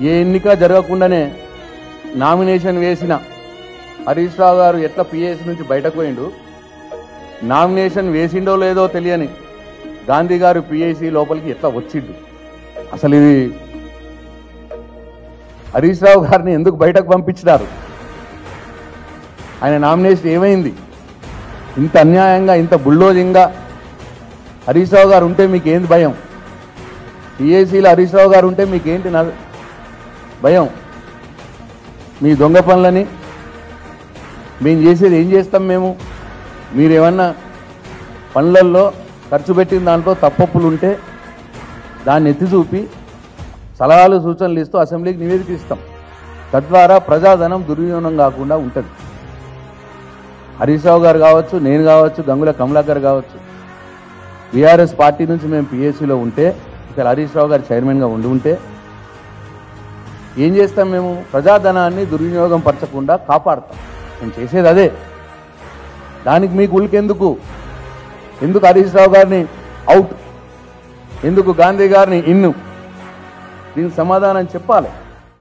ఏ ఎన్నిక జరగకుండానే నామినేషన్ వేసిన హరీష్ రావు గారు ఎట్లా పిఎస్ నుంచి బయటకు పోయిండు, నామినేషన్ వేసిండో లేదో తెలియని గాంధీ గారు పిఐసి లోపలికి ఎట్లా వచ్చిండు. అసలు ఇది హరీష్ రావు గారిని ఎందుకు బయటకు పంపించినారు? ఆయన నామినేషన్ ఏమైంది? ఇంత అన్యాయంగా, ఇంత బుల్డోజింగ్గా హరీష్ రావు గారు ఉంటే మీకేంటి భయం? పిఐసిలో హరీష్ రావు గారు ఉంటే మీకేంటి భయం? మీ దొంగ పనులని మేము చేసేది ఏం చేస్తాం? మీరేమన్నా పనులలో ఖర్చు పెట్టిన దాంట్లో తప్పప్పులు ఉంటే దాన్ని ఎత్తి చూపి సలహాలు సూచనలు ఇస్తూ అసెంబ్లీకి నివేదిక ఇస్తాం. తద్వారా ప్రజాధనం దుర్వినియోగం కాకుండా ఉంటుంది. హరీష్ రావు గారు కావచ్చు, నేను కావచ్చు, గంగుల కమలాకర్ కావచ్చు, బీఆర్ఎస్ పార్టీ నుంచి మేము పిఎస్సిలో ఉంటే, ఇక్కడ హరీష్ రావు గారు చైర్మన్గా ఉంటే ఏం చేస్తాం? ప్రజాధనాన్ని దుర్వినియోగం పరచకుండా కాపాడతాం. మేము చేసేది అదే. దానికి మీకు ఉలికెందుకు? ఎందుకు హరీష్ రావు గారిని అవుట్, ఎందుకు గాంధీ గారిని ఇన్ను? దీనికి సమాధానం చెప్పాలి.